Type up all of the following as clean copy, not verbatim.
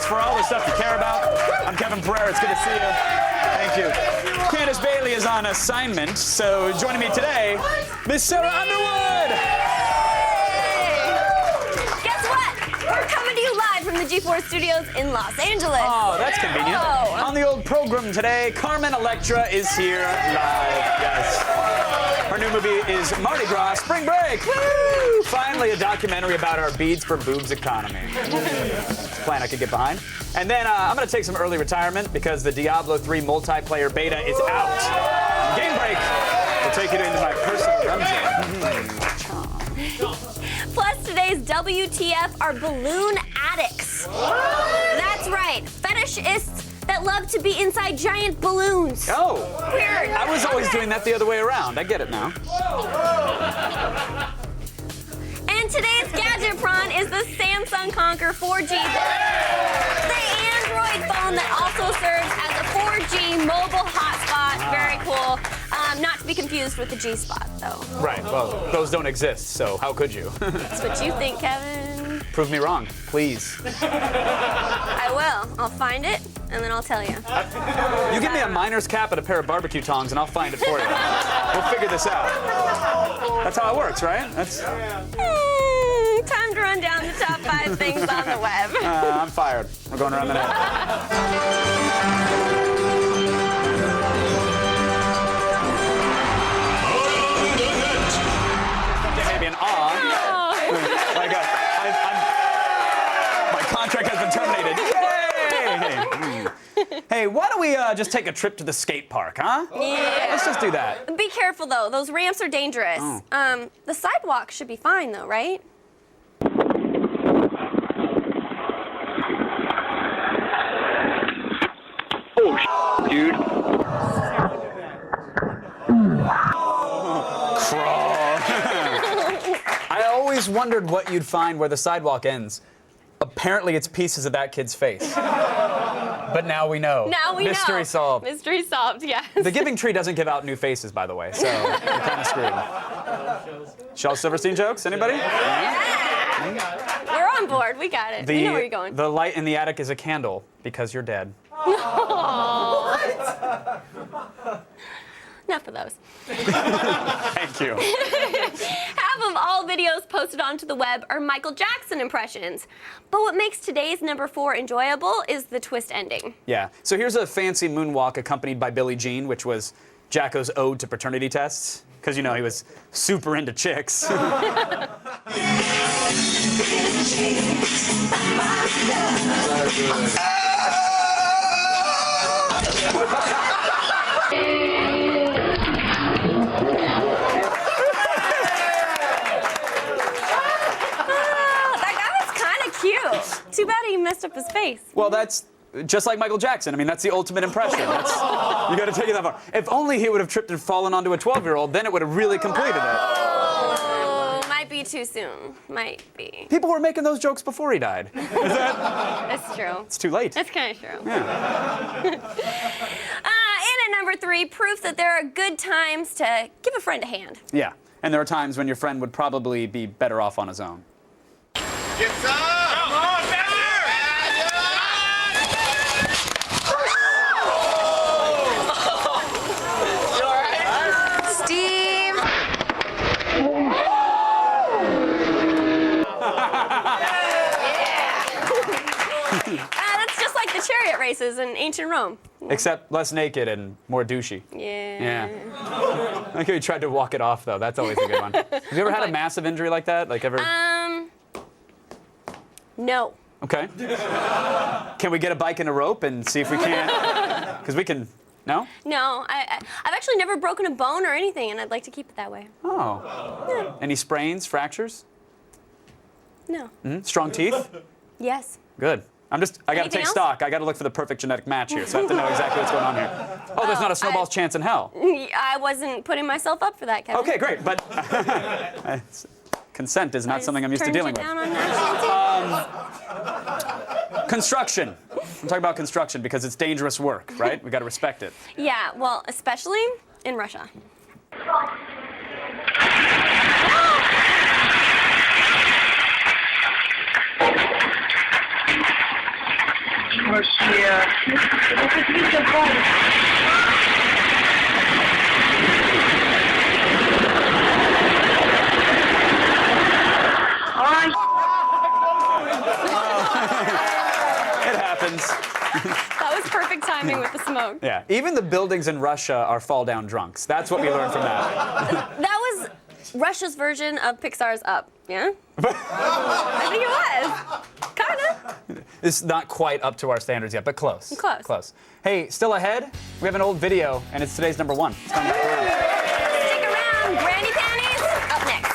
for all the stuff you care about. I'm Kevin Pereira. It's good to see you. Thank you. Candace Bailey is on assignment, so joining me today, Miss Sarah Underwood. Guess what? We're coming to you live from the G4 studios in Los Angeles. Oh, that's convenient. Oh. On the old program today, Carmen Electra is here live. Yes. Her new movie is Mardi Gras Spring Break. Woo! Finally, a documentary about our beads for boobs economy. Plan I could get behind. And then I'm going to take some early retirement because the Diablo 3 multiplayer beta is out. Game break. We'll take you into my personal dungeon. Plus, today's WTF are balloon addicts. That's right, fetishists that love to be inside giant balloons. Oh. Weird. I was always doing that the other way around. I get it now. And today's gadget prawn is the Samsung Conker 4G. The Android phone that also serves as a 4G mobile hotspot. Very cool. Not to be confused with the G-Spot, though. Right. Well, those don't exist, so how could you? That's what you think, Kevin. Prove me wrong, please. I will. I'll find it, and then I'll tell you. You give me a miner's cap and a pair of barbecue tongs, and I'll find it for you. We'll figure this out. That's how it works, right? That's. Time to run down the top 5 things on the web. I'm fired. We're going around the net. Maybe an like my contract has been terminated. Yay! Hey, why don't we just take a trip to the skate park, huh? Yeah. Let's just do that. Be careful, though. Those ramps are dangerous. Oh. The sidewalk should be fine, though, right? Oh, dude. Crawl. I always wondered what you'd find where the sidewalk ends. Apparently, it's pieces of that kid's face. But now we know. Now we know. Mystery solved. Mystery solved, yes. The Giving Tree doesn't give out new faces, by the way, so you're kind of screwed. Charles Silverstein jokes? Anybody? We're on board. We got it. We know where you're going. The light in the attic is a candle because you're dead. Enough of those. Thank you. Half of all videos posted onto the web are Michael Jackson impressions. But what makes today's number 4 enjoyable is the twist ending. Yeah. So here's a fancy moonwalk accompanied by Billie Jean, which was Jacko's ode to paternity tests. Because, you know, he was super into chicks. Too bad he messed up his face. Well, that's just like Michael Jackson. I mean, that's the ultimate impression. You got to take it that far. If only he would have tripped and fallen onto a 12-year-old, then it would have really completed it. Oh, might be too soon. Might be. People were making those jokes before he died. Is that? That's true. It's too late. That's kind of true. Yeah. And at number 3, proof that there are good times to give a friend a hand. Yeah. And there are times when your friend would probably be better off on his own. Get some! Come on, You all right? Steve! That's just like the chariot races in ancient Rome. Except less naked and more douchey. Yeah. I think he tried to walk it off, though. That's always a good one. Have you ever had a massive injury like that? Like ever? No. Okay. Can we get a bike and a rope and see if we can't? Because we can. No? No. I've actually never broken a bone or anything, and I'd like to keep it that way. Oh. Yeah. Any sprains, fractures? No. Strong teeth? Yes. Good. I got to Anything take else? stock. I got to look for the perfect genetic match here, so I have to know exactly what's going on here. Oh, there's not a snowball's chance in hell. I wasn't putting myself up for that, Kevin. Okay, great, but consent is not something I'm used to dealing with. Down on national Construction. I'm talking about construction because it's dangerous work, right? We got to respect it. Yeah, well, especially in Russia. shit. It happens. That was perfect timing with the smoke. Yeah. Even the buildings in Russia are fall-down drunks. That's what we learned from that. That was Russia's version of Pixar's Up, yeah? I think it was. Kinda. It's not quite up to our standards yet, but close. Close. Close. Hey, still ahead, we have an old video, and it's today's number one. It's coming back around. Stick around, Granny Panties, up next.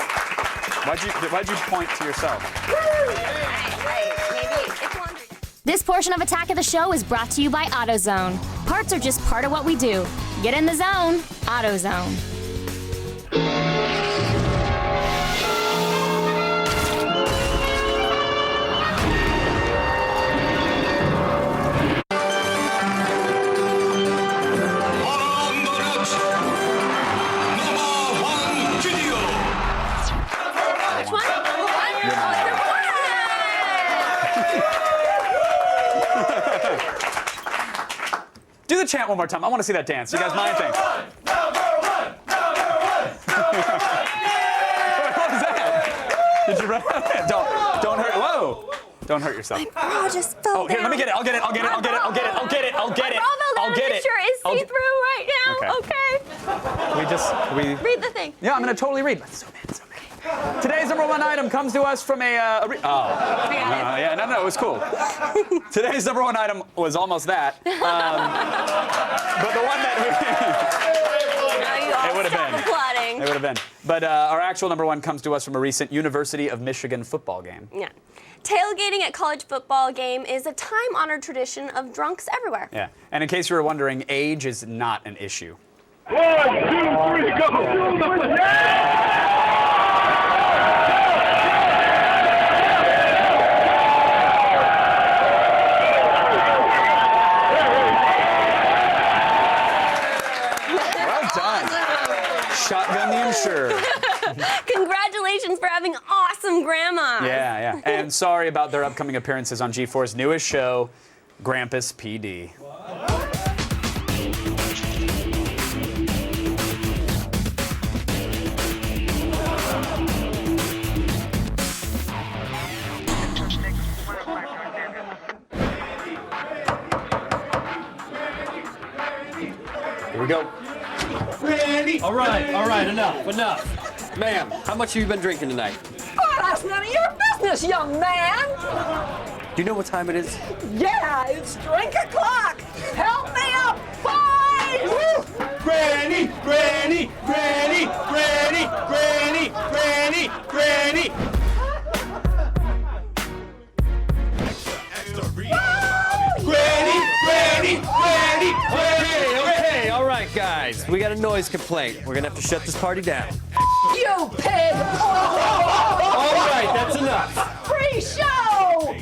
Why'd you point to yourself? Right, maybe it's laundry. This portion of Attack of the Show is brought to you by Autozone. Parts are just part of what we do. Get in the zone, Autozone. Which one? Do the chant one more time. I want to see that dance. You guys mind thing? What was that? Did you run? Don't hurt. Whoa! Don't hurt yourself. Oh, just fell Oh, here, let me get it. I'll get it. Sure is see-through right now. Okay. We Read the thing. Yeah, I'm gonna totally read. Let's zoom in. Today's number one item comes to us from I got it. yeah, no, it was cool. Today's number one item was almost that. But the one that It would have been. Applauding. It would have been. But our actual number one comes to us from a recent University of Michigan football game. Yeah. Tailgating at college football game is a time-honored tradition of drunks everywhere. Yeah. And in case you were wondering, age is not an issue. 1, 2, 3, go! Well done. Shotgun the insurer. Congratulations for having awesome grandmas. Yeah. And sorry about their upcoming appearances on G4's newest show, Grampus PD. Here we go. All right, enough. Ma'am, how much have you been drinking tonight? Oh, that's none of your business, young man. Do you know what time it is? Yeah, it's drink o'clock. Help me up, boys. Granny, Granny, Granny, Granny, Granny, Granny, Granny. Granny, Granny, Granny, Okay, all right, guys. We got a noise complaint. We're gonna have to shut this party down. You pig. All right, that's enough. Free show.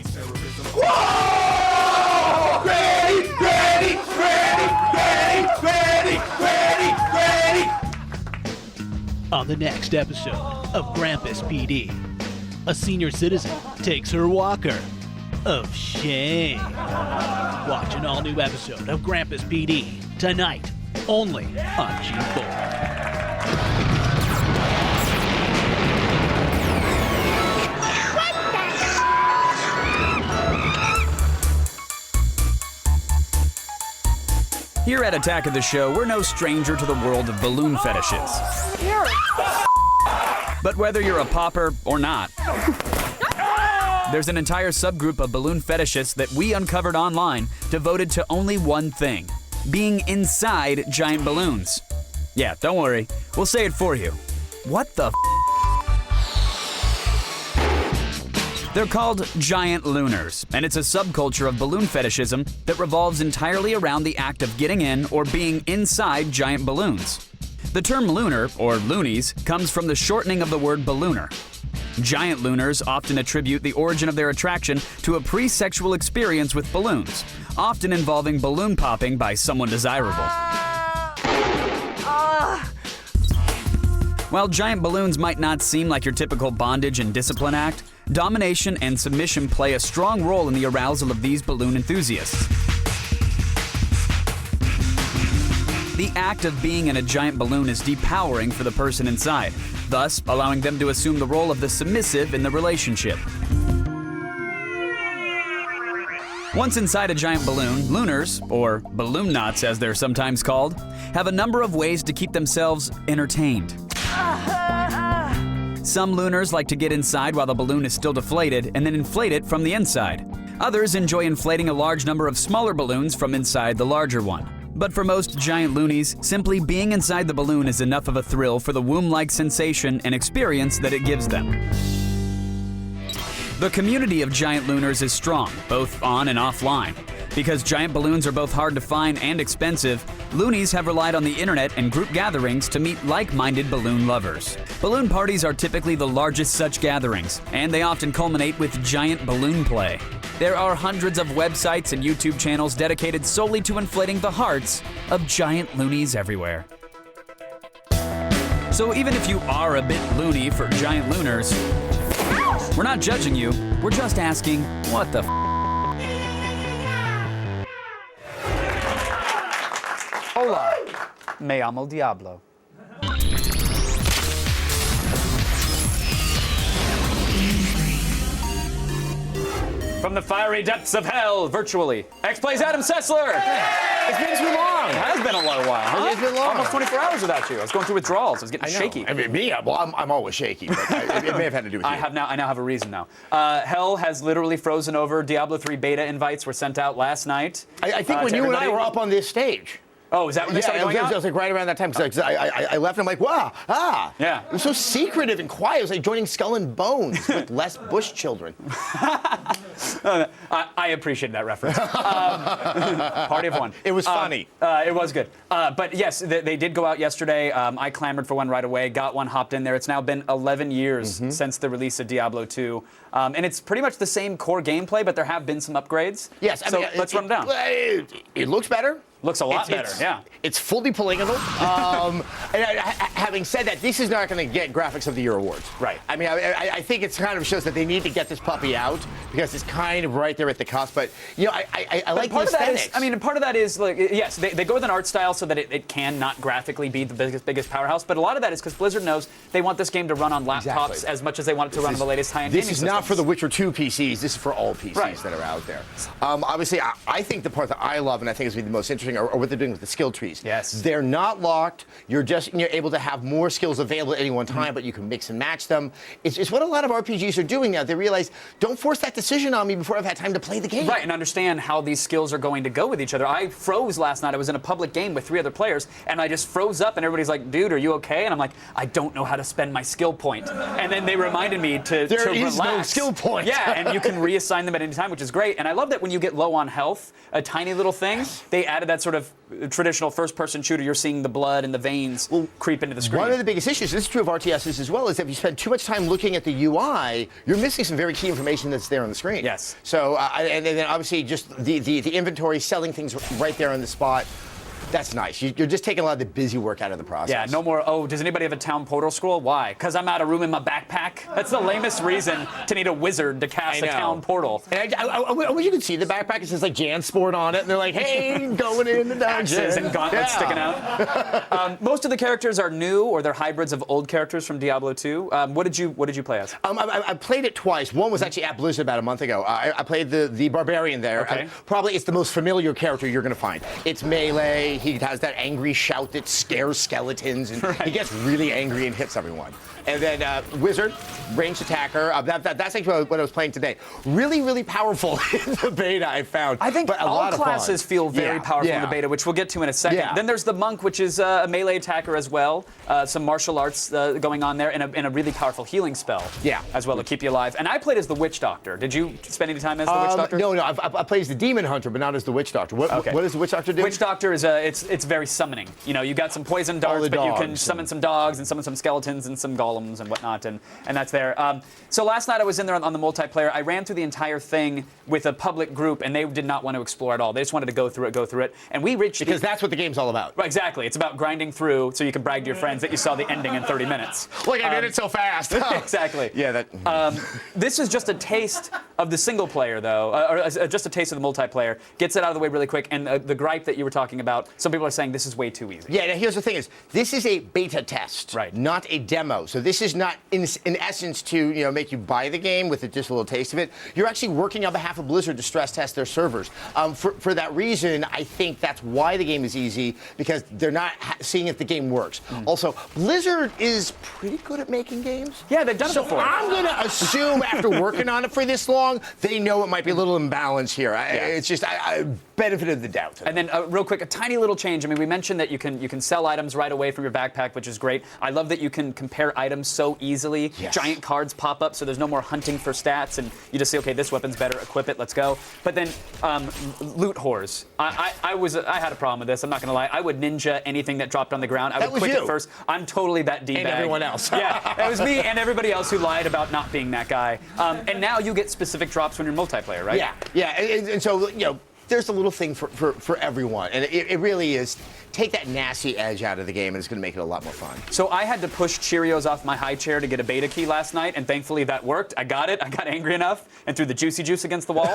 Granny, Granny, Granny, Granny, Granny, Granny, Granny. On the next episode of Grampus PD, a senior citizen takes her walker of shame. Watch an all-new episode of Grampus PD tonight, only on G4. Here at Attack of the Show, we're no stranger to the world of balloon fetishes. But whether you're a popper or not, there's an entire subgroup of balloon fetishists that we uncovered online devoted to only one thing: being inside giant balloons. Yeah, don't worry, we'll say it for you. What the They're called giant looners, and it's a subculture of balloon fetishism that revolves entirely around the act of getting in or being inside giant balloons. The term looner, or loonies, comes from the shortening of the word ballooner. Giant looners often attribute the origin of their attraction to a pre-sexual experience with balloons, often involving balloon popping by someone desirable. While giant balloons might not seem like your typical bondage and discipline act, domination and submission play a strong role in the arousal of these balloon enthusiasts. The act of being in a giant balloon is depowering for the person inside, thus allowing them to assume the role of the submissive in the relationship. Once inside a giant balloon, looners, or balloon knots as they're sometimes called, have a number of ways to keep themselves entertained. Some looners like to get inside while the balloon is still deflated and then inflate it from the inside. Others enjoy inflating a large number of smaller balloons from inside the larger one. But for most giant loonies, simply being inside the balloon is enough of a thrill for the womb-like sensation and experience that it gives them. The community of giant looners is strong, both on and offline. Because giant balloons are both hard to find and expensive, Loonies have relied on the internet and group gatherings to meet like-minded balloon lovers. Balloon parties are typically the largest such gatherings, and they often culminate with giant balloon play. There are hundreds of websites and YouTube channels dedicated solely to inflating the hearts of giant loonies everywhere. So even if you are a bit loony for giant looners, we're not judging you, we're just asking, what the f***? Hola, me llamo Diablo. From the fiery depths of hell, virtually, X plays Adam Sessler. It's been too long. It has been a little while. Huh? It's been long. Almost 24 hours without you. I was going through withdrawals. I was getting shaky. I mean, me, I'm always shaky, but it may have had to do with you. I now have a reason now. Hell has literally frozen over. Diablo 3 beta invites were sent out last night. I think when you and I were up on this stage. Oh, is that when they started going out? It was like right around that time. Cause I left and I'm like, wow, Yeah. It was so secretive and quiet. It was like joining Skull and Bones with less Bush children. I appreciate that reference. Party of one. It was funny. It was good. But yes, they did go out yesterday. I clamored for one right away, got one, hopped in there. It's now been 11 years since the release of Diablo 2. And it's pretty much the same core gameplay, but there have been some upgrades. Yes. So let's run them down. It looks better. Looks a lot better, yeah. It's fully polygonal. And having said that, this is not going to get Graphics of the Year awards. Right. I mean, I think it kind of shows that they need to get this puppy out because it's kind of right there at the cusp. But, you know, I like the aesthetics. Part of that is, like, yes, they go with an art style so that it can not graphically be the biggest powerhouse. But a lot of that is because Blizzard knows they want this game to run on laptops as much as they want it to run on the latest high-end gaming systems. This is not for the Witcher 2 PCs. This is for all PCs that are out there. Obviously, I think the part that I love and I think is going to be the most interesting are what they're doing with the skill trees. Yes. They're not locked. You're able to have more skills available at any one time, but you can mix and match them. It's what a lot of RPGs are doing now. They realize, don't force that decision on me before I've had time to play the game. Right, and understand how these skills are going to go with each other. I froze last night. I was in a public game with 3 other players, and I just froze up, and everybody's like, dude, are you okay? And I'm like, I don't know how to spend my skill point. And then they reminded me to relax. There is no skill point. Yeah, and you can reassign them at any time, which is great. And I love that when you get low on health, a tiny little thing, they added that sort of traditional first-person shooter. You're seeing the blood and the veins creep into the screen. One of the biggest issues, this is true of RTSs as well, is if you spend too much time looking at the UI, you're missing some very key information that's there on the screen. Yes. So, and then obviously just the inventory, selling things right there on the spot. That's nice. You're just taking a lot of the busy work out of the process. Yeah, no more, oh, does anybody have a town portal scroll? Why? Because I'm out of room in my backpack? That's the lamest reason to need a wizard to cast a town portal. And I wish you could see the backpack. It says like Jansport on it, and they're like, hey, going in the dungeon. Axes and gauntlets sticking out. Most of the characters are new, or they're hybrids of old characters from Diablo 2. What did you play as? I played it twice. One was actually at Blizzard about a month ago. I played the Barbarian there. Okay. Probably it's the most familiar character you're going to find. It's melee. He has that angry shout that scares skeletons, and he gets really angry and hits everyone. And then Wizard, ranged attacker. That's actually what I was playing today. Really, really powerful in the beta, I found. I think but all classes feel very powerful in the beta, which we'll get to in a second. Yeah. Then there's the Monk, which is a melee attacker as well. Some martial arts going on there, and a really powerful healing spell as well to keep you alive. And I played as the Witch Doctor. Did you spend any time as the Witch Doctor? No. I played as the Demon Hunter, but not as the Witch Doctor. What does the Witch Doctor do? Witch Doctor is it's very summoning. You know, you got some poison darts, but you can summon some dogs and summon some skeletons and some golems and whatnot, and that's there. So last night I was in there on the multiplayer. I ran through the entire thing with a public group, and they did not want to explore at all. They just wanted to go through it, and we reached because that's what the game's all about. Right, exactly. It's about grinding through so you can brag to your friends that you saw the ending in 30 minutes. Look, I did it so fast. Exactly. Yeah, this is just a taste of the single player, though, or just a taste of the multiplayer. Gets it out of the way really quick, and the gripe that you were talking about, some people are saying this is way too easy. Yeah, now here's the thing is, this is a beta test, not a demo. So this is not, in essence, to make you buy the game with just a little taste of it. You're actually working on behalf of Blizzard to stress test their servers. For that reason, I think that's why the game is easy, because they're not seeing if the game works. Also, Blizzard is pretty good at making games. Yeah, they've done it before. I'm going to assume after working on it for this long, they know it might be a little imbalanced here. It's just I benefit of the doubt. And then real quick, a tiny little change. I mean, we mentioned that you can sell items right away from your backpack, which is great. I love that you can compare items so easily. Yes. Giant cards pop up, so there's no more hunting for stats, and you just say, okay, this weapon's better, equip it, let's go. But then loot whores. I had a problem with this. I'm not gonna lie. I would ninja anything that dropped on the ground. I would quick it first. I'm totally that D-bag. And everyone else. Yeah, it was me and everybody else who lied about not being that guy. And now you get specific drops when you're multiplayer, right? Yeah. And so there's a little thing for everyone, and it really is. Take that nasty edge out of the game, and it's going to make it a lot more fun. So I had to push Cheerios off my high chair to get a beta key last night, and thankfully that worked. I got it. I got angry enough and threw the juicy juice against the wall.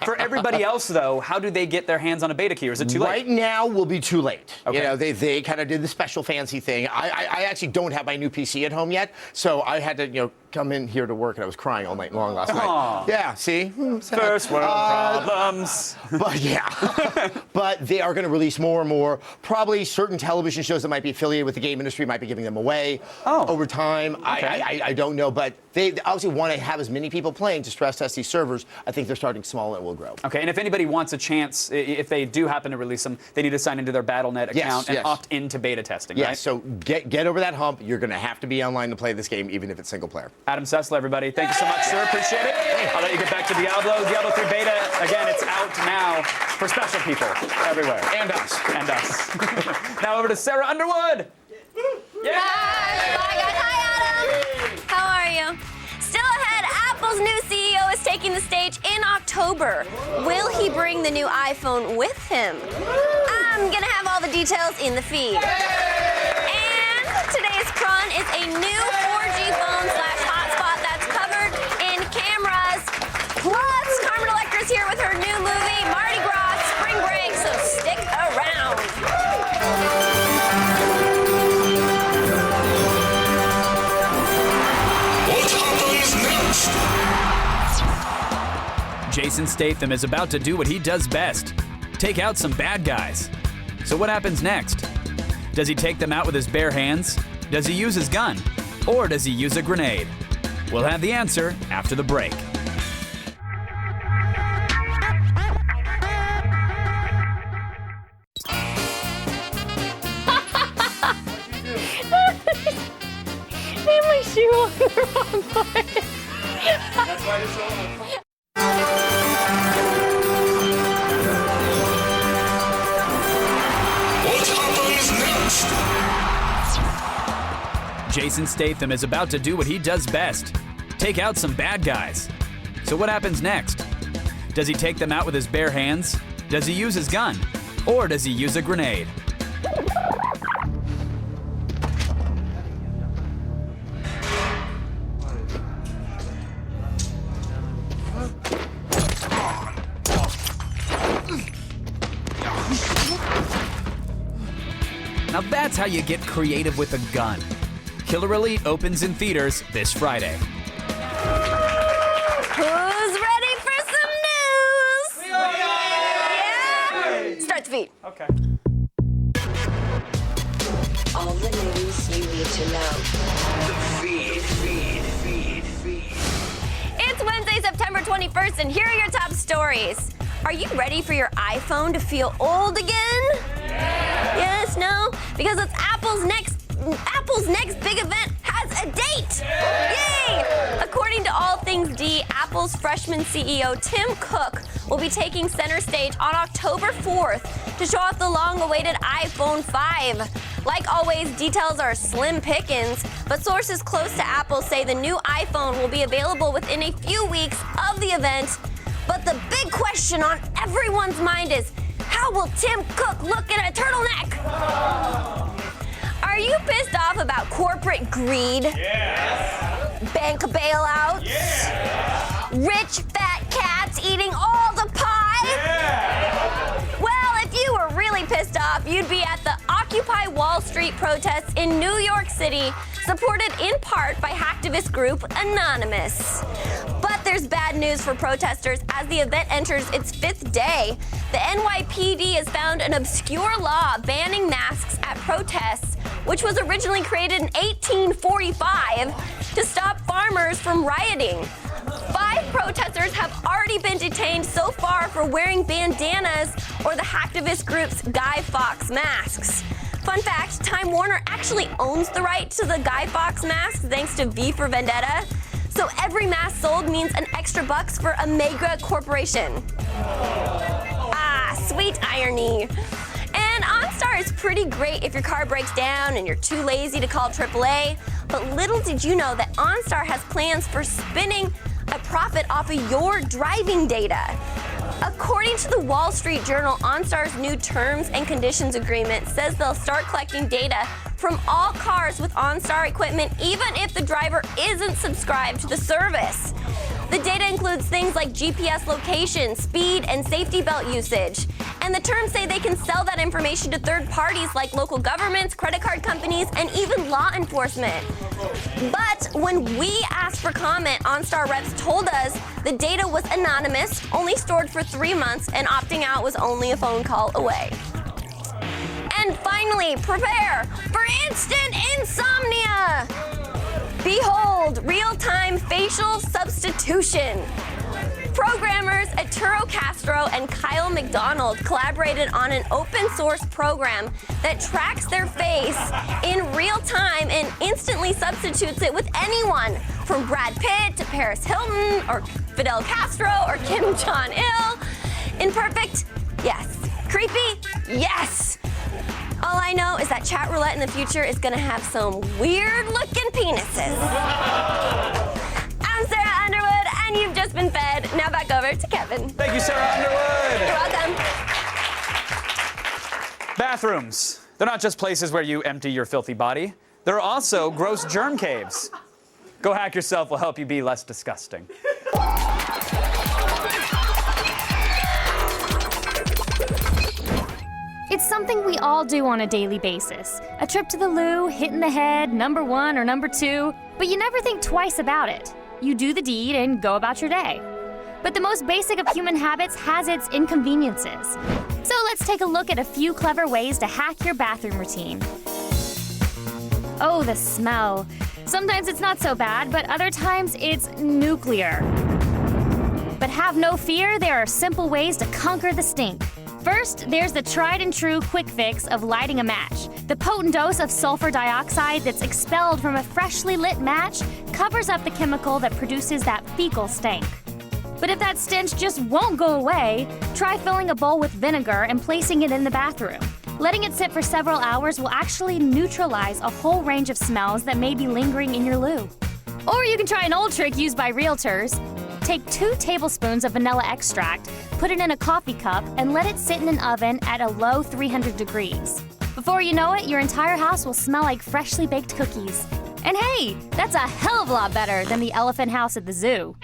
For everybody else, though, how do they get their hands on a beta key, or is it too late? Right now will be too late. Okay. They kind of did the special fancy thing. I actually don't have my new PC at home yet, so I had to come in here to work, and I was crying all night long last night. Yeah, see? First world problems. But yeah. But they are going to release more and more. Probably certain television shows that might be affiliated with the game industry might be giving them away over time. Okay. I don't know, but they obviously want to have as many people playing to stress test these servers. I think they're starting small and it will grow. Okay, and if anybody wants a chance, if they do happen to release them, they need to sign into their Battle.net account and opt into beta testing, right? Yes, so get over that hump. You're going to have to be online to play this game, even if it's single player. Adam Sessler, everybody. Thank you so much, sir. Appreciate it. I'll let you get back to Diablo. Diablo 3 beta, again, it's out now for special people everywhere. And us. And us. Now over to Sarah Underwood. Yeah. Hi, guys. Hi, Adam. How are you? Still ahead, Apple's new CEO is taking the stage in October. Will he bring the new iPhone with him? I'm gonna have all the details in the feed. And today's prawn is a new 4G phone / hotspot that's covered in cameras. Plus, Carmen Electra's here with her new movie, Mardi Gras Spring Break, so stick around. Jason Statham is about to do what he does best, take out some bad guys. So what happens next? Does he take them out with his bare hands? Does he use his gun? Or does he use a grenade? We'll have the answer after the break. I have my shoe on the wrong foot. That's why it's so Jason Statham is about to do what he does best, take out some bad guys. So what happens next? Does he take them out with his bare hands? Does he use his gun? Or does he use a grenade? Now that's how you get creative with a gun. Killer Elite opens in theaters this Friday. Who's ready for some news? Yeah? Start the feed. Okay. All the news you need to know. It's Wednesday, September 21st, and here are your top stories. Are you ready for your iPhone to feel old again? Yes, no? Because it's Apple's next big event has a date. Yay! According to All Things things D, Apple's freshman CEO Tim Cook will be taking center stage on October 4th to show off the long-awaited iPhone 5. Like always, details are slim pickings, but sources close to Apple say the new iPhone will be available within a few weeks of the event. But the big question on everyone's mind is, how will Tim Cook look in a turtleneck? Are you pissed off about corporate greed? Yes. Bank bailouts? Yeah. Rich fat cats eating all the pie? Yeah. Well, if you were really pissed off, you'd be at the Occupy Wall Street protests in New York City, supported in part by hacktivist group Anonymous. But there's bad news for protesters as the event enters its 5th day. The NYPD has found an obscure law banning masks at protests, which was originally created in 1845 to stop farmers from rioting. 5 protesters have already been detained so far for wearing bandanas or the hacktivist group's Guy Fawkes masks. Fun fact, Time Warner actually owns the right to the Guy Fawkes mask thanks to V for Vendetta. So every mask sold means an extra bucks for a mega corporation. Ah, sweet irony. And OnStar is pretty great if your car breaks down and you're too lazy to call AAA. But little did you know that OnStar has plans for spinning a profit off of your driving data. According to the Wall Street Journal, OnStar's new terms and conditions agreement says they'll start collecting data from all cars with OnStar equipment, even if the driver isn't subscribed to the service. The data includes things like GPS location, speed, and safety belt usage. And the terms say they can sell that information to third parties like local governments, credit card companies, and even law enforcement. But when we asked for comment, OnStar reps told us the data was anonymous, only stored for 3 months, and opting out was only a phone call away. And finally, prepare for instant insomnia! Behold, real-time facial substitution. Programmers Arturo Castro and Kyle McDonald collaborated on an open-source program that tracks their face in real time and instantly substitutes it with anyone, from Brad Pitt to Paris Hilton or Fidel Castro or Kim Jong-il. Imperfect? Yes. Creepy? Yes. All I know is that chat roulette in the future is gonna have some weird-looking penises. I'm Sarah Underwood, and you've just been fed. Now back over to Kevin. Thank you, Sarah Underwood. You're welcome. Bathrooms. They're not just places where you empty your filthy body. They're also gross germ caves. Go Hack Yourself will help you be less disgusting. It's something we all do on a daily basis. A trip to the loo, hitting the head, number 1 or number 2, but you never think twice about it. You do the deed and go about your day. But the most basic of human habits has its inconveniences. So let's take a look at a few clever ways to hack your bathroom routine. Oh, the smell. Sometimes it's not so bad, but other times it's nuclear. But have no fear, there are simple ways to conquer the stink. First, there's the tried and true quick fix of lighting a match. The potent dose of sulfur dioxide that's expelled from a freshly lit match covers up the chemical that produces that fecal stank. But if that stench just won't go away, try filling a bowl with vinegar and placing it in the bathroom. Letting it sit for several hours will actually neutralize a whole range of smells that may be lingering in your loo. Or you can try an old trick used by realtors. Take 2 tablespoons of vanilla extract, put it in a coffee cup, and let it sit in an oven at a low 300 degrees. Before you know it, your entire house will smell like freshly baked cookies. And hey, that's a hell of a lot better than the elephant house at the zoo.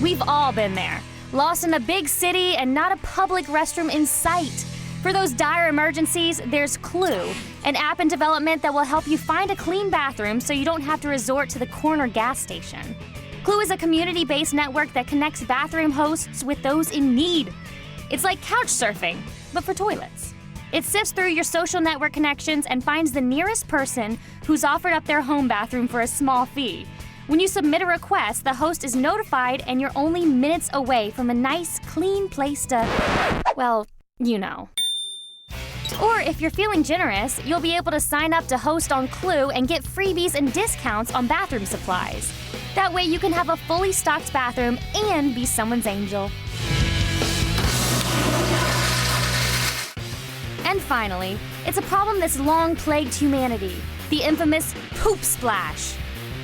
We've all been there, lost in a big city and not a public restroom in sight. For those dire emergencies, there's Clue, an app in development that will help you find a clean bathroom so you don't have to resort to the corner gas station. Clue is a community-based network that connects bathroom hosts with those in need. It's like couch surfing, but for toilets. It sifts through your social network connections and finds the nearest person who's offered up their home bathroom for a small fee. When you submit a request, the host is notified and you're only minutes away from a nice, clean place to, well, you know. Or if you're feeling generous, you'll be able to sign up to host on Clue and get freebies and discounts on bathroom supplies. That way you can have a fully stocked bathroom and be someone's angel. And finally, it's a problem that's long plagued humanity, the infamous poop splash.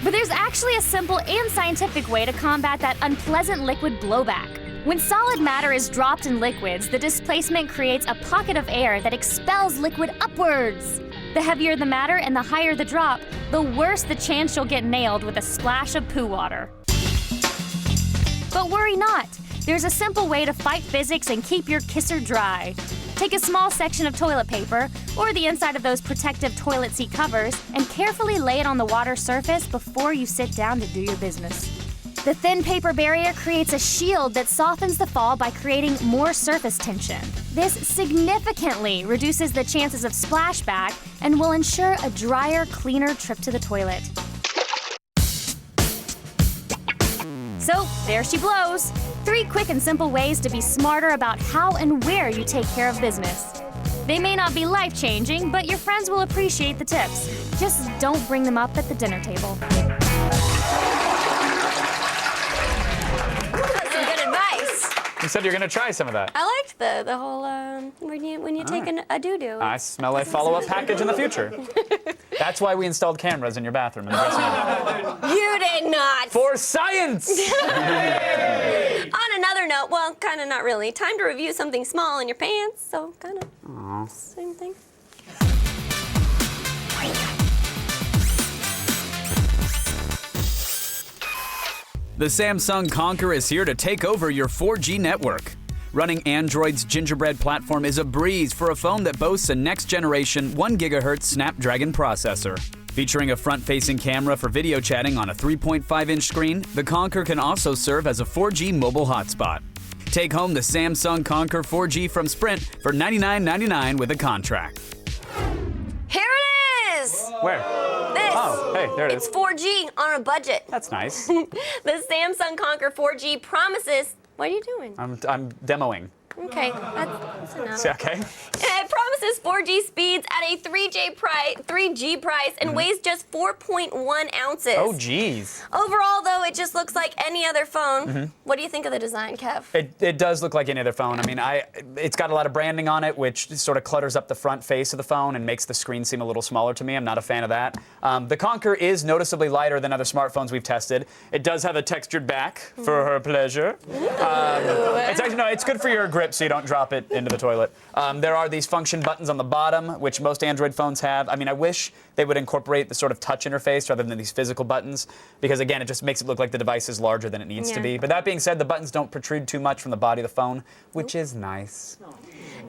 But there's actually a simple and scientific way to combat that unpleasant liquid blowback. When solid matter is dropped in liquids, the displacement creates a pocket of air that expels liquid upwards. The heavier the matter and the higher the drop, the worse the chance you'll get nailed with a splash of poo water. But worry not. There's a simple way to fight physics and keep your kisser dry. Take a small section of toilet paper, or the inside of those protective toilet seat covers, and carefully lay it on the water surface before you sit down to do your business. The thin paper barrier creates a shield that softens the fall by creating more surface tension. This significantly reduces the chances of splashback and will ensure a drier, cleaner trip to the toilet. So, there she blows. 3 quick and simple ways to be smarter about how and where you take care of business. They may not be life-changing, but your friends will appreciate the tips. Just don't bring them up at the dinner table. That's some good advice. You said you're going to try some of that. I liked the whole when you take a doo-doo. I smell a follow-up package in the future. That's why we installed cameras in your bathroom in the dressing room. You did not. For science! On another note, well, kind of not really. Time to review something small in your pants, so kind of same thing. The Samsung Conker is here to take over your 4G network. Running Android's gingerbread platform is a breeze for a phone that boasts a next-generation 1 GHz Snapdragon processor. Featuring a front-facing camera for video chatting on a 3.5-inch screen, the Conker can also serve as a 4G mobile hotspot. Take home the Samsung Conker 4G from Sprint for $99.99 with a contract. Here it is! Where? This. Oh, hey, there it is. It's 4G on a budget. That's nice. The Samsung Conker 4G promises... What are you doing? I'm demoing. Okay, that's enough. Okay. It promises 4G speeds at a 3G price and weighs just 4.1 ounces. Oh, geez. Overall, though, it just looks like any other phone. What do you think of the design, Kev? It does look like any other phone. I mean, it's got a lot of branding on it, which sort of clutters up the front face of the phone and makes the screen seem a little smaller to me. I'm not a fan of that. The Conker is noticeably lighter than other smartphones we've tested. It does have a textured back for her pleasure. It's good for your grip so you don't drop it into the toilet. There are these function buttons on the bottom, which most Android phones have. I mean, I wish they would incorporate the sort of touch interface rather than these physical buttons, because again, it just makes it look like the device is larger than it needs to be. But that being said, the buttons don't protrude too much from the body of the phone, which is nice.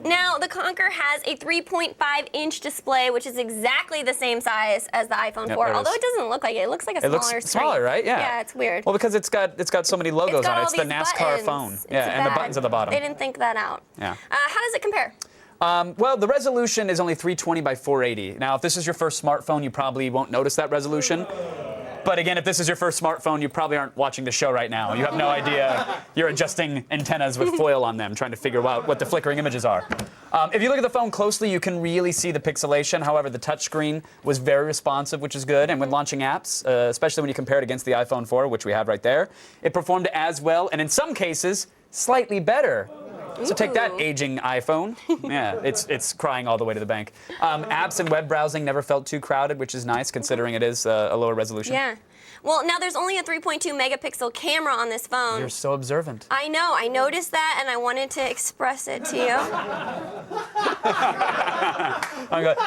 Now, the Conker has a 3.5-inch display, which is exactly the same size as the iPhone 4, although it doesn't look like it. It looks like a smaller screen. It looks smaller, right? Yeah. Yeah, it's weird. Well, because it's got so many logos on it. It's the NASCAR phone. And the buttons at the bottom. They didn't think that out. Yeah. How does it compare? Well, the resolution is only 320 by 480. Now, if this is your first smartphone, you probably won't notice that resolution. But again, if this is your first smartphone, you probably aren't watching the show right now. You have no idea. You're adjusting antennas with foil on them, trying to figure out what the flickering images are. If you look at the phone closely, you can really see the pixelation. However, the touchscreen was very responsive, which is good. And when launching apps, especially when you compare it against the iPhone 4, which we have right there, it performed as well, and in some cases, slightly better. So take that, aging iPhone. Yeah, it's crying all the way to the bank. Apps and web browsing never felt too crowded, which is nice considering it is a lower resolution. Yeah. Well, now there's only a 3.2 megapixel camera on this phone. You're so observant. I know. I noticed that, and I wanted to express it to you.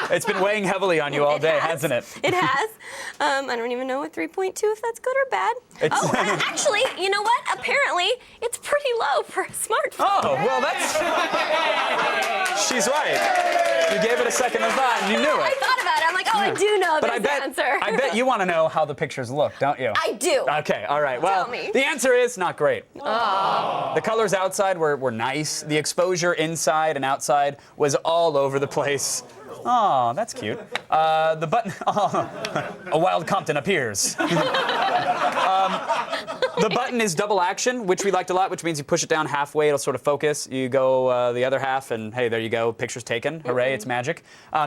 It's been weighing heavily on you all day, hasn't it? It has. I don't even know what 3.2, if that's good or bad. Actually, you know what? Apparently, it's pretty low for a smartphone. Oh, well, she's right. You gave it a second of thought, and you knew it. I thought about it. I'm like, I do know this answer. I bet you want to know how the pictures look, don't you? I do. Okay, all right. Well, Tell me. The answer is not great. Oh. The colors outside were nice. The exposure inside and outside was all over the place. Oh, that's cute. The button. Oh, a wild Compton appears. The button is double action, which we liked a lot, which means you push it down halfway, it'll sort of focus. You go the other half, and hey, there you go. Picture's taken. Hooray, it's magic.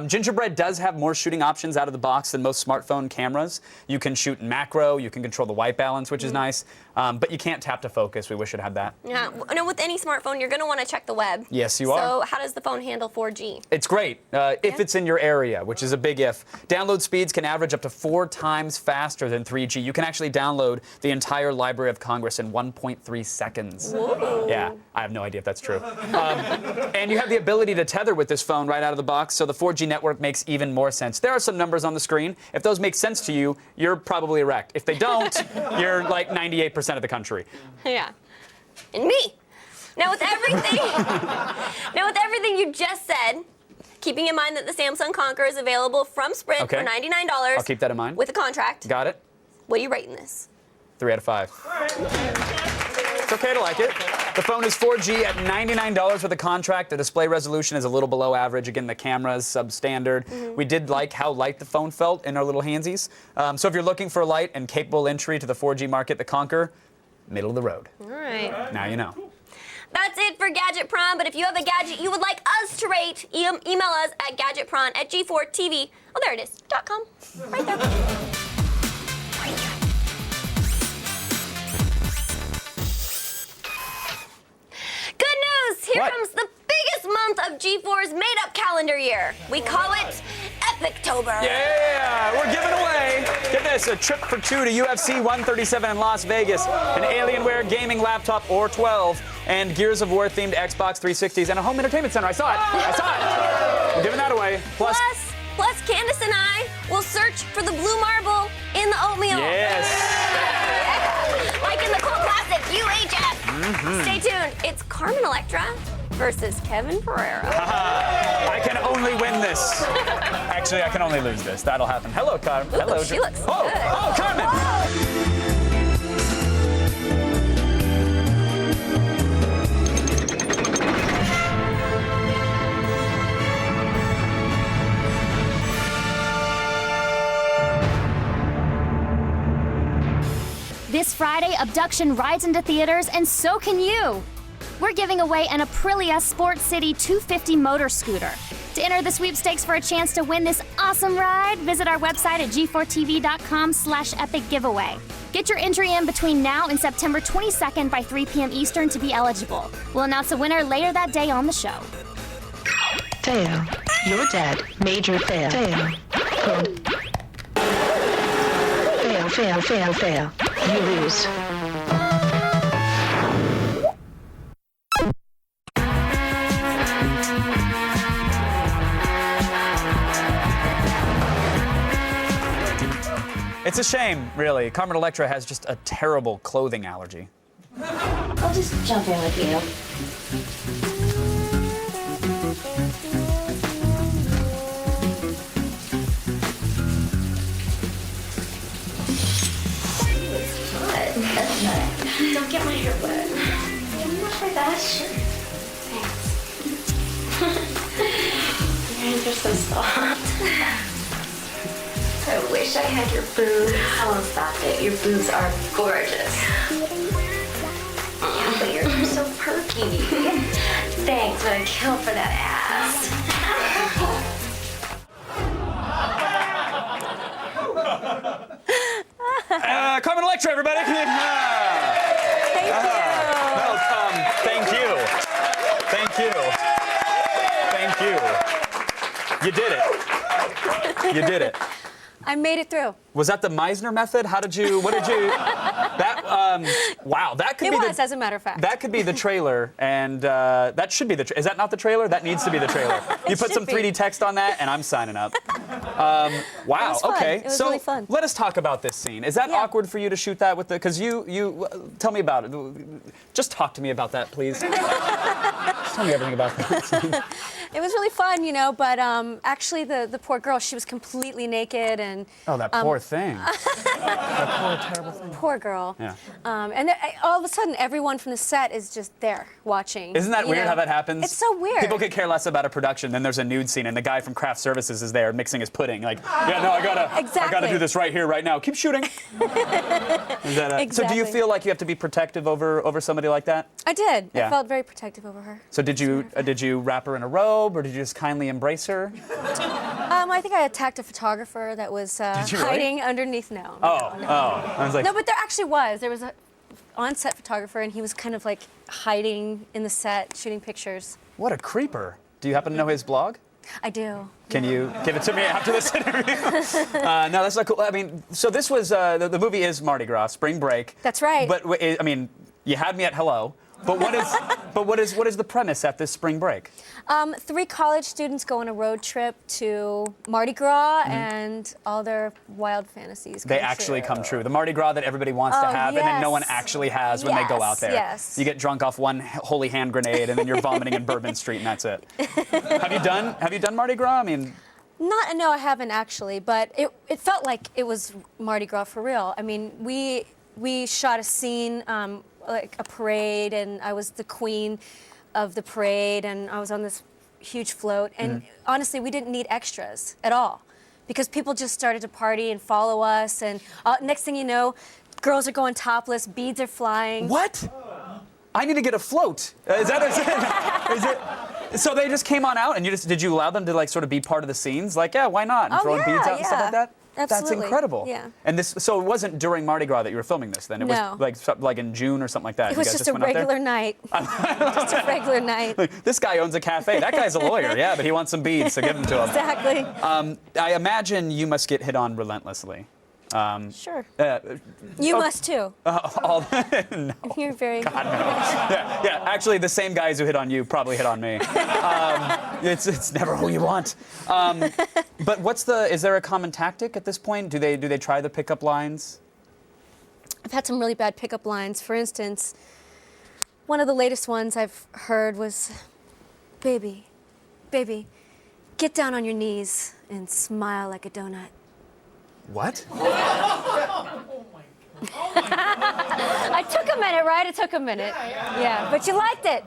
Gingerbread does have more shooting options out of the box than most smartphone cameras. You can shoot in macro, you can control the white balance, which is nice, but you can't tap to focus. We wish it had that. Yeah, no, with any smartphone, you're going to want to check the web. Yes, you are. So how does the phone handle 4G? It's great, if it's in your area, which is a big if. Download speeds can average up to 4 times faster than 3G. You can actually download the entire Library of Congress in 1.3 seconds. Whoa. Yeah, I have no idea if that's true. And you have the ability to tether with this phone right out of the box, so the 4G network makes even more sense. There are some numbers on the screen. If those make sense to you, you're probably erect. If they don't, you're like 98% of the country. Yeah. And me. Now with everything, you just said, keeping in mind that the Samsung Conker is available from Sprint for $99. I'll keep that in mind. With a contract. Got it. What are you rating this? 3 out of 5. It's okay to like it. The phone is 4G at $99 with a contract. The display resolution is a little below average. Again, the camera is substandard. We did like how light the phone felt in our little handsies. So if you're looking for a light and capable entry to the 4G market, the Conker, middle of the road. All right. Now you know. That's it for Gadget Prawn, but if you have a gadget you would like us to rate, email us at gadgetprawn@g4tv. Oh, there it is. .com. Right there. Good news! Here comes the biggest month of G4's made-up calendar year. We call it Epictober. Yeah, we're giving away, get this, a trip for 2 to UFC 137 in Las Vegas, an Alienware gaming laptop or 12, and Gears of War themed Xbox 360s and a home entertainment center. I saw it. We're giving that away. Plus, Candace and I will search for the blue marble in the oatmeal. Yes. Like in the cult classic UHF. Stay tuned. It's Carmen Electra versus Kevin Pereira. I can only win this. Actually, I can only lose this. That'll happen. Hello, Carmen. Ooh, Hello. she looks good. Oh, Carmen. Whoa. This Friday, Abduction rides into theaters, and so can you. We're giving away an Aprilia Sport City 250 motor scooter. To enter the sweepstakes for a chance to win this awesome ride, visit our website at g4tv.com/epic-giveaway. Get your entry in between now and September 22nd by 3 p.m. Eastern to be eligible. We'll announce a winner later that day on the show. Fail. You're dead. Major fail. Fail. Fail, fail, fail, fail. You lose. It's a shame, really. Carmen Electra has just a terrible clothing allergy. I'll just jump in with you. Don't get my hair wet. Not like that. Sure. Thanks. Your hands are so soft. I wish I had your boobs. Oh, stop it. Your boobs are gorgeous. Yeah, but you're so perky. Thanks, but I'd kill for that ass. Carmen Electra, everybody. Thank you. Thank you. Thank you. You did it. You did it. I made it through. Was that the Meisner method? How did you, what did you, that, wow, that could It be was, the, as a matter of fact. that could be the trailer, and that should be the, is that not the trailer? That needs to be the trailer. You put some 3D text on that, and I'm signing up. Wow, was fun. okay. It was So really fun. let us talk about this scene. Is that awkward for you to shoot that with the, because you, tell me about it. Just talk to me about that, please. Just tell me everything about that scene. It was really fun, you know, but actually the poor girl, she was completely naked and... Oh, that poor thing. That poor, terrible thing. Poor girl. Yeah. And all of a sudden, everyone from the set is just there watching. Isn't that weird how that happens? It's so weird. People could care less about a production. Then there's a nude scene, and the guy from craft services is there mixing his pudding. Like, yeah, no, I gotta do this right here, right now. Keep shooting. Exactly. So do you feel like you have to be protective over somebody like that? I did. Yeah. I felt very protective over her. So did you wrap her in a robe, or did you just kindly embrace her? I think I attacked a photographer that was hiding underneath. No. I was like, No, but there actually was. There was a on-set photographer, and he was kind of like hiding in the set, shooting pictures. what a creeper. Do you happen to know his blog? I do. Can you give it to me after this interview? No, that's not cool. I mean, so this was, the movie is Mardi Gras, Spring Break. That's right. But, I mean, you had me at hello. But what is the premise at this spring break? 3 college students go on a road trip to Mardi Gras, and all their wild fantasies They actually come true. The Mardi Gras that everybody wants to have, and then no one actually has when they go out there. Yes. You get drunk off one holy hand grenade, and then you're vomiting in Bourbon Street, and that's it. Have you done Mardi Gras? I mean. No, I haven't actually, but it felt like it was Mardi Gras for real. I mean, we shot a scene, like a parade, and I was the queen of the parade, and I was on this huge float, and honestly, we didn't need extras at all, because people just started to party and follow us, and next thing you know, girls are going topless, beads are flying. What? I need to get a float. Is it? So they just came on out, and did you allow them to like sort of be part of the scenes? Like, yeah, why not? And throwing beads out and stuff like that? Absolutely. That's incredible. Yeah. And so it wasn't during Mardi Gras that you were filming this then? It was like in June or something like that. It was just a regular night. Just a regular night. Like, this guy owns a cafe. That guy's a lawyer, yeah, but he wants some beads, so give them to him. Exactly. I imagine you must get hit on relentlessly. Sure. You must too. No. You're very. God, no. Yeah. Actually, the same guys who hit on you probably hit on me. It's never who you want. But is there a common tactic at this point? Do they try the pickup lines? I've had some really bad pickup lines. For instance, one of the latest ones I've heard was, "Baby, get down on your knees and smile like a donut." What? I took a minute, right? It took a minute. Yeah, but you liked it.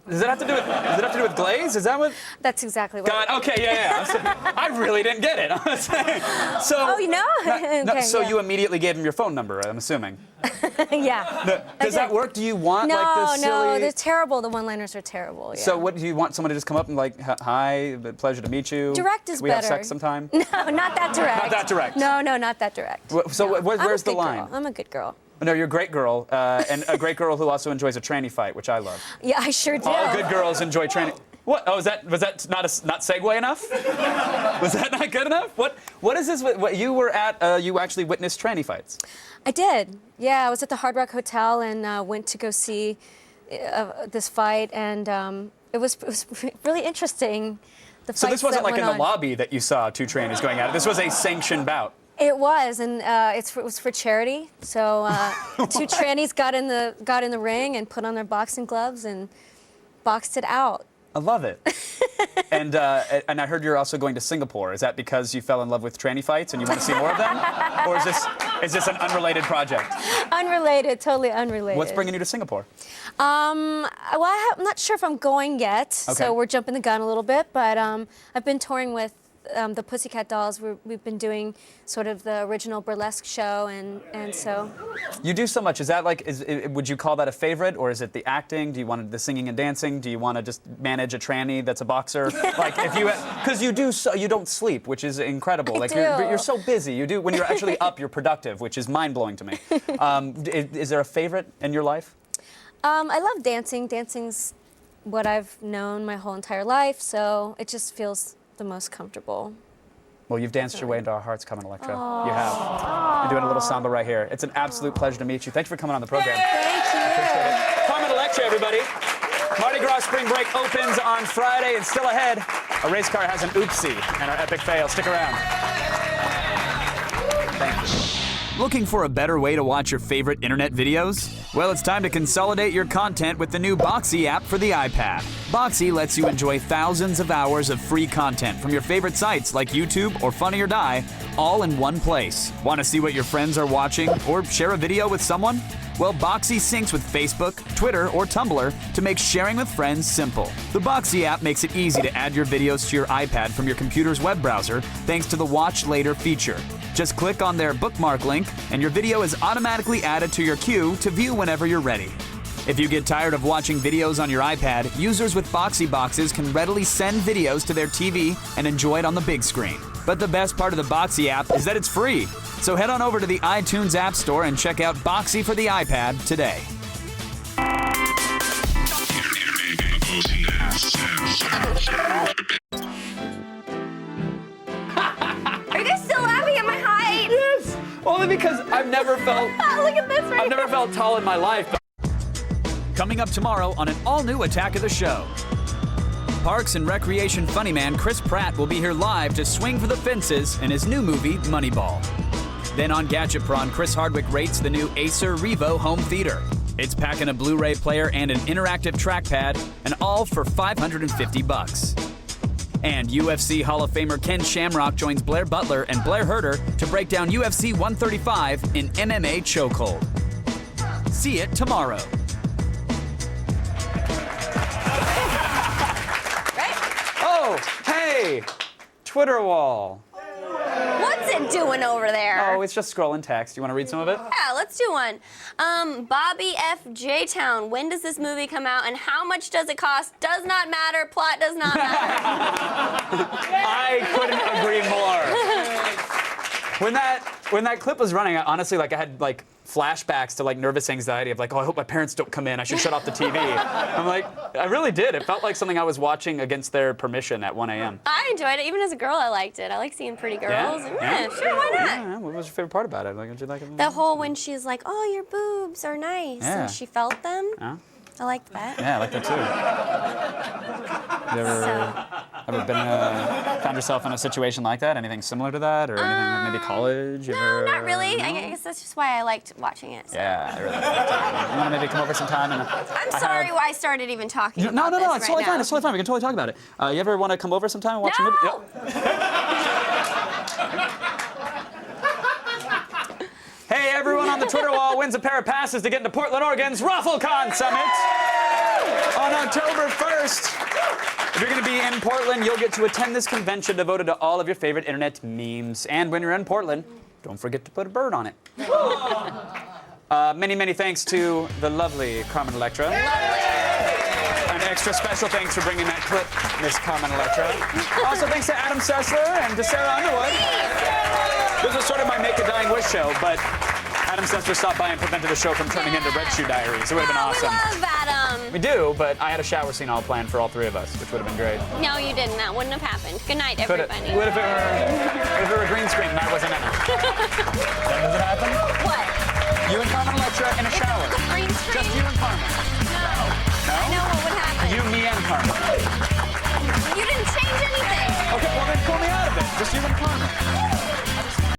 Does it have to do with glaze? Is that what? That's exactly what. God, okay, yeah. I really didn't get it. So. Oh, you know? Okay, so yeah. you immediately gave him your phone number, I'm assuming. Yeah. Does that work? Do you want like the silly? No, they're terrible. The one-liners are terrible. Yeah. So what do you want? Someone to just come up and like, hi, pleasure to meet you. Direct is Can we better. have sex sometime? No, not that direct. Not that direct. No, not that direct. So where's the line? I'm a good girl. No, you're a great girl, and a great girl who also enjoys a tranny fight, which I love. Yeah, I sure do. All good girls enjoy tranny. What? Oh, was that not segue enough? Was that not good enough? What is this? What you were at? You actually witnessed tranny fights. I did. Yeah, I was at the Hard Rock Hotel and went to go see this fight, and it was really interesting. So this wasn't like in the lobby that you saw 2 trannies going at it. This was a sanctioned bout. It was, and it was for charity. So 2 trannies got in the ring and put on their boxing gloves and boxed it out. I love it. And I heard you're also going to Singapore. Is that because you fell in love with tranny fights and you want to see more of them? Or is this an unrelated project? Unrelated, totally unrelated. What's bringing you to Singapore? Well, I'm not sure if I'm going yet. Okay. So we're jumping the gun a little bit, but I've been touring with the Pussycat Dolls. We've been doing sort of the original burlesque show, and so. You do so much. Is that like? Would you call that a favorite, or is it the acting? Do you want the singing and dancing? Do you want to just manage a tranny that's a boxer? Like if you, because you don't sleep, which is incredible. Like you're so busy. You do when you're actually up, you're productive, which is mind blowing to me. Is there a favorite in your life? I love dancing. Dancing's what I've known my whole entire life, so it just feels the most comfortable. Well, you've danced your way into our hearts, Carmen Electra. You have. You're doing a little samba right here. It's an absolute pleasure to meet you. Thanks for coming on the program. Thank you. Carmen Electra, everybody. Mardi Gras Spring Break opens on Friday, and still ahead, a race car has an oopsie and our epic fail. Stick around. Thank you. Looking for a better way to watch your favorite internet videos? Well, it's time to consolidate your content with the new Boxy app for the iPad. Boxy lets you enjoy thousands of hours of free content from your favorite sites like YouTube or Funny or Die, all in one place. Want to see what your friends are watching or share a video with someone? Well, Boxy syncs with Facebook, Twitter, or Tumblr to make sharing with friends simple. The Boxy app makes it easy to add your videos to your iPad from your computer's web browser thanks to the Watch Later feature. Just click on their bookmark link and your video is automatically added to your queue to view whenever you're ready. If you get tired of watching videos on your iPad, users with Boxy boxes can readily send videos to their TV and enjoy it on the big screen. But the best part of the Boxy app is that it's free. So head on over to the iTunes App Store and check out Boxy for the iPad today. Are you guys still laughing at my height? Yes! Only because I've never felt... Look at this right I've never felt tall in my life. Coming up tomorrow on an all-new Attack of the Show. Parks and Recreation funny man Chris Pratt will be here live to swing for the fences in his new movie, Moneyball. Then on Gadget Prawn, Chris Hardwick rates the new Acer Revo home theater. It's packing a Blu-ray player and an interactive trackpad, and all for $550. And UFC Hall of Famer Ken Shamrock joins Blair Butler and Blair Herter to break down UFC 135 in MMA Chokehold. See it tomorrow. Oh, hey, Twitter wall. What's it doing over there? Oh, it's just scrolling text. You want to read some of it? Yeah, let's do one. Bobby F. J-Town, when does this movie come out and how much does it cost? Does not matter, plot does not matter. I couldn't agree more. When that clip was running, I had flashbacks to nervous anxiety of oh, I hope my parents don't come in. I should shut off the TV. I'm like, I really did. It felt like something I was watching against their permission at 1 a.m. I enjoyed it. Even as a girl, I liked it. I like seeing pretty girls. Yeah? Sure, why not? Yeah, what was your favorite part about it? Did you like it? The whole when she's like, oh, your boobs are nice. Yeah. And she felt them. Yeah. I liked that. Yeah, I like that too. You ever found yourself in a situation like that? Anything similar to that? Or anything, maybe college? No, not really. I guess that's just why I liked watching it. So. Yeah, I really liked it. You want to maybe come over sometime? I'm sorry why I started even talking about No, this it's totally fine. It's totally fine. We can totally talk about it. You ever want to come over sometime and watch a movie? Hey, everyone on the Twitter wall wins a pair of passes to get into Portland, Oregon's RaffleCon Summit on October 1st. If you're going to be in Portland, you'll get to attend this convention devoted to all of your favorite internet memes. And when you're in Portland, don't forget to put a bird on it. Many, many thanks to the lovely Carmen Electra. An extra special thanks for bringing that clip, Miss Carmen Electra. Also, thanks to Adam Sessler and to Sarah Underwood. This was sort of my Make a Dying Wish show, but Adam Sessler stopped by and prevented the show from turning into Red Shoe Diaries. It would have been awesome. We love Adam. We do, but I had a shower scene all planned for all three of us, which would have been great. No, you didn't. That wouldn't have happened. Good night, everybody. What if it were a green screen and I wasn't in it? Then does it happen? What? You and Carmen Electra in a shower. Green screen? Just you and Carmen. No. No? I know what would happen. You, me, and Carmen. You didn't change anything. Okay, well then pull me out of it. Just you and Carmen.